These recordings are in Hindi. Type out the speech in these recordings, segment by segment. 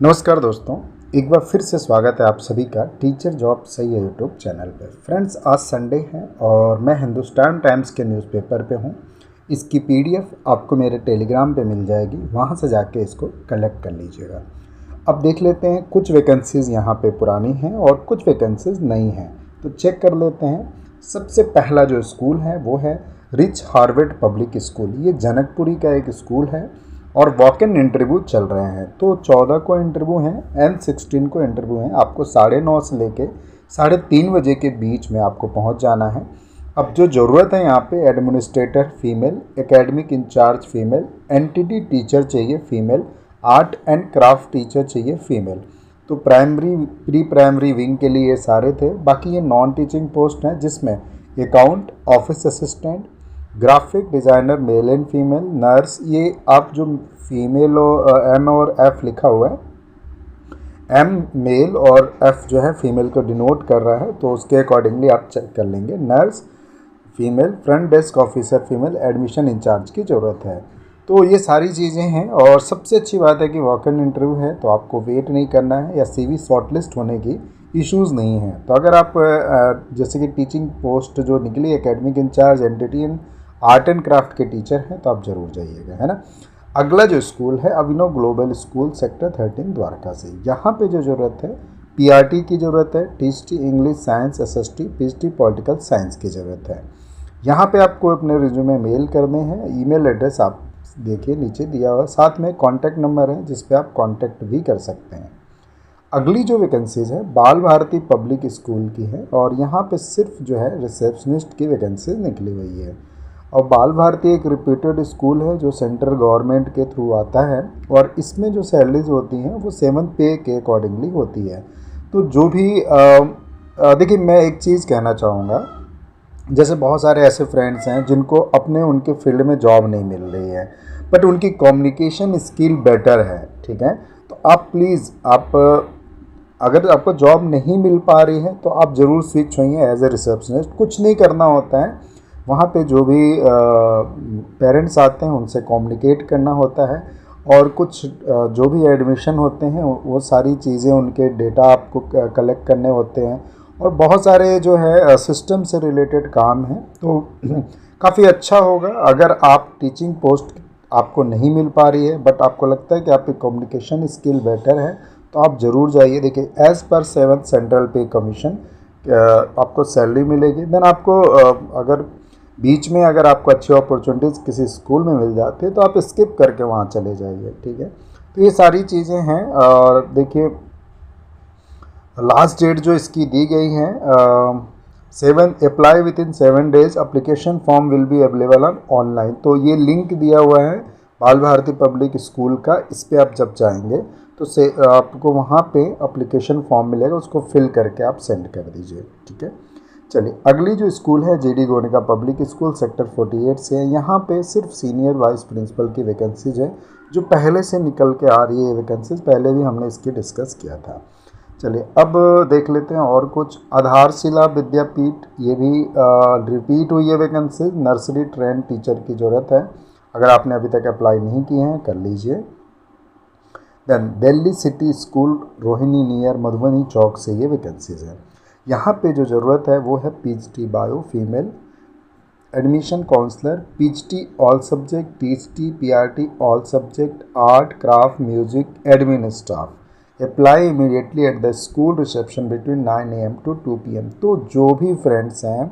नमस्कार दोस्तों, एक बार फिर से स्वागत है आप सभी का टीचर जॉब सही है यूट्यूब चैनल पे। फ्रेंड्स, आज संडे है और मैं हिंदुस्तान टाइम्स के न्यूज़पेपर पे हूँ। इसकी पीडीएफ आपको मेरे टेलीग्राम पे मिल जाएगी, वहाँ से जाके इसको कलेक्ट कर लीजिएगा। अब देख लेते हैं, कुछ वैकेंसीज़ यहाँ पे पुरानी हैं और कुछ वैकेंसीज़ नई हैं, तो चेक कर लेते हैं। सबसे पहला जो स्कूल है वो है रिच हार्वर्ड पब्लिक स्कूल। ये जनकपुरी का एक स्कूल है और वॉक इन इंटरव्यू चल रहे हैं। तो 14 को इंटरव्यू हैं एंड 16 को इंटरव्यू हैं। आपको 9:30 से लेके 3:30 बजे के बीच में आपको पहुंच जाना है। अब जो ज़रूरत है यहाँ पे, administrator female, academic incharge female, NTT teacher चाहिए female, art and craft teacher चाहिए फीमेल। तो प्राइमरी प्री प्राइमरी विंग के लिए ये सारे थे। बाकी ये नॉन टीचिंग पोस्ट हैं जिसमें account, office assistant, graphic designer male and female, nurse. ये आप जो फीमेल एम और एफ लिखा हुआ है, एम मेल और एफ जो है फीमेल को डिनोट कर रहा है, तो उसके अकॉर्डिंगली आप चेक कर लेंगे। Nurse female, front desk officer female, admission incharge की ज़रूरत है। तो ये सारी चीज़ें हैं और सबसे अच्छी बात है कि वॉक इन इंटरव्यू है, तो आपको वेट नहीं करना है या सीवी शॉर्टलिस्ट होने की इश्यूज़ नहीं हैं। तो अगर आप जैसे कि टीचिंग पोस्ट जो निकली, academic incharge, entity and art and craft के टीचर हैं, तो आप ज़रूर जाइएगा, है ना। अगला जो स्कूल है अभिनव ग्लोबल स्कूल, सेक्टर 13 द्वारका से। यहाँ पे जो ज़रूरत है, पीआरटी की ज़रूरत है, TST English science, SST, PhD political science की ज़रूरत है। यहाँ पे आपको अपने रिज्यूमे मेल करने हैं। ईमेल एड्रेस आप देखिए नीचे दिया हुआ है, साथ में कॉन्टैक्ट नंबर है जिस पे आप कॉन्टैक्ट भी कर सकते हैं। अगली जो वैकेंसीज़ है बाल भारती पब्लिक स्कूल की है और यहाँ पे सिर्फ जो है रिसेप्शनिस्ट की वैकेंसीज निकली हुई है। और बाल भारती एक रिप्यूटेड स्कूल है जो सेंट्रल गवर्नमेंट के थ्रू आता है और इसमें जो सैलरीज होती हैं वो 7th पे के अकॉर्डिंगली होती है। तो जो भी देखिए, मैं एक चीज़ कहना चाहूँगा, जैसे बहुत सारे ऐसे फ्रेंड्स हैं जिनको अपने उनके फील्ड में जॉब नहीं मिल रही है बट उनकी कम्युनिकेशन स्किल बेटर है, ठीक है। तो आप प्लीज़ अगर आपको जॉब नहीं मिल पा रही है तो आप ज़रूर स्विच होइए एज ए रिसेप्शनिस्ट। कुछ नहीं करना होता है, वहाँ पे जो भी पेरेंट्स आते हैं उनसे कम्युनिकेट करना होता है और कुछ जो भी एडमिशन होते हैं वो सारी चीज़ें, उनके डेटा आपको कलेक्ट करने होते हैं और बहुत सारे जो है सिस्टम से रिलेटेड काम है। तो काफ़ी अच्छा होगा अगर आप टीचिंग पोस्ट आपको नहीं मिल पा रही है बट आपको लगता है कि आपकी कम्युनिकेशन स्किल बेटर है, तो आप ज़रूर जाइए। देखिए, एज़ पर 7th सेंट्रल पे कमीशन आपको सैलरी मिलेगी। देन आपको अगर बीच में अगर आपको अच्छी अपॉर्चुनिटीज़ किसी स्कूल में मिल जाती है तो आप स्किप करके वहाँ चले जाइए, ठीक है। तो ये सारी चीज़ें हैं। और देखिए, लास्ट डेट जो इसकी दी गई है 7 apply with in 7 days, application form will be available on online. तो ये लिंक दिया हुआ है बाल भारती पब्लिक स्कूल का, इस पर आप जब जाएंगे तो आपको वहाँ पे अप्लीकेशन फॉर्म मिलेगा, उसको फिल करके आप सेंड कर दीजिए, ठीक है। चलिए, अगली जो स्कूल है जीडी गोनिका पब्लिक स्कूल, सेक्टर 48 से है। यहाँ पे सिर्फ सीनियर वाइस प्रिंसिपल की वैकेंसीज है जो पहले से निकल के आ रही है। वैकेंसीज पहले भी हमने इसकी डिस्कस किया था। चलिए, अब देख लेते हैं और कुछ। आधारशिला विद्यापीठ, ये भी रिपीट हुई है वैकेंसी। नर्सरी ट्रेंड टीचर की ज़रूरत है, अगर आपने अभी तक अप्लाई नहीं किए हैं कर लीजिए। Then Delhi city school, Rohini near, Madhubani चौक से ये वैकेंसीज है। यहाँ पे जो ज़रूरत है वो है PhD bio female, admission counsellor, PhD all subject, PhD PRT all subject, art craft music, admin staff. Apply immediately at the school reception between 9 AM to 2 PM। तो जो भी फ्रेंड्स हैं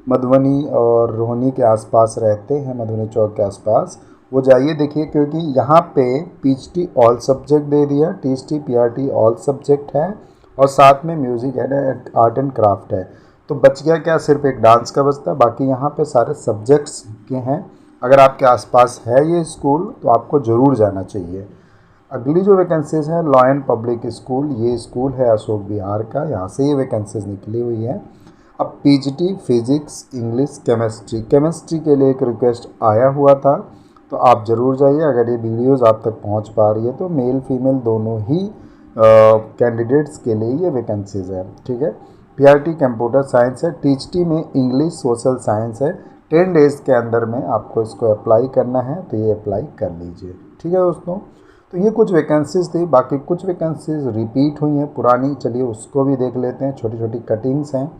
मधुबनी और रोहिणी के आसपास रहते हैं, मधुबनी चौक के आसपास, वो जाइए। देखिए, क्योंकि यहाँ पे पीएचडी ऑल सब्जेक्ट दे दिया, टीएचडी पीआरटी ऑल सब्जेक्ट है और साथ में music and art and craft है। तो बच गया क्या, सिर्फ एक डांस का बचता है, बाकी यहाँ पे सारे सब्जेक्ट्स के हैं। अगर आपके आसपास है ये स्कूल तो आपको ज़रूर जाना चाहिए। अगली जो वैकेंसीज है लॉयन पब्लिक स्कूल, ये स्कूल है अशोक विहार का, यहाँ से ये वैकेंसीज निकली हुई है। अब पीजीटी फिजिक्स इंग्लिश केमिस्ट्री के लिए एक रिक्वेस्ट आया हुआ था, तो आप ज़रूर जाइए। अगर ये वीडियोस आप तक पहुँच पा रही है तो मेल फीमेल दोनों ही कैंडिडेट्स के लिए ये वैकेंसीज है, ठीक है। पीआरटी कंप्यूटर साइंस है, टीएचटी में इंग्लिश सोशल साइंस है। 10 days के अंदर में आपको इसको अप्लाई करना है, तो ये अप्लाई कर लीजिए, ठीक है दोस्तों। तो ये कुछ वैकेंसीज़ थी, बाकी कुछ वैकेंसीज़ रिपीट हुई हैं पुरानी, चलिए उसको भी देख लेते हैं। छोटी छोटी कटिंग्स हैं।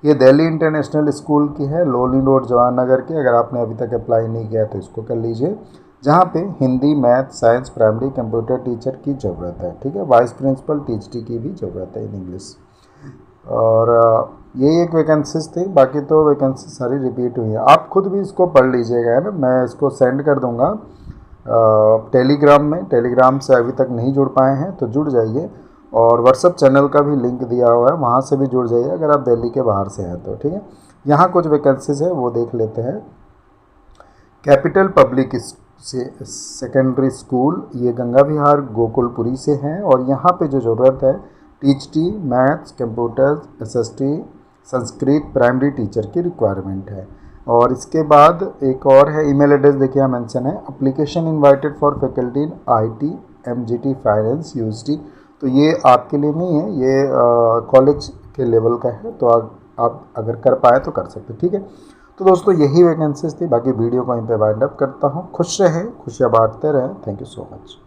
ये दिल्ली इंटरनेशनल स्कूल की है, लोनी रोड जवाहर की। अगर आपने अभी तक अप्लाई नहीं किया तो इसको कर लीजिए। जहाँ पे Hindi, math, science, primary, computer teacher की ज़रूरत है, ठीक है। वाइस प्रिंसिपल, टीचर की भी ज़रूरत है इन इंग्लिश। और यही एक वैकेंसीज थी, बाकी तो वैकेंसी सारी रिपीट हुई है। आप खुद भी इसको पढ़ लीजिएगा, है ना। मैं इसको सेंड कर दूँगा टेलीग्राम में। टेलीग्राम से अभी तक नहीं जुड़ पाए हैं तो जुड़ जाइए, और व्हाट्सअप चैनल का भी लिंक दिया हुआ है, वहाँ से भी जुड़ जाइए अगर आप दिल्ली के बाहर से हैं तो, ठीक है। यहाँ कुछ वैकेंसीज है वो देख लेते हैं। कैपिटल पब्लिक सेकेंडरी स्कूल, ये गंगा विहार गोकुलपुरी से हैं, और यहाँ पे जो ज़रूरत है टीचटी, maths, computer, SST, Sanskrit, primary teacher की रिक्वायरमेंट है। और इसके बाद एक और है, ईमेल एड्रेस देखिए यहाँ मेंशन है, application invited for faculty in IT, MGT, finance, UST. तो ये आपके लिए नहीं है, ये कॉलेज के लेवल का है, तो आप अगर कर पाए तो कर सकते, ठीक है। तो दोस्तों यही वैकेंसीज थी, बाकी वीडियो को यहीं पे वाइंड अप करता हूँ। खुश रहें, खुशियाँ बांटते रहें। Thank you so much.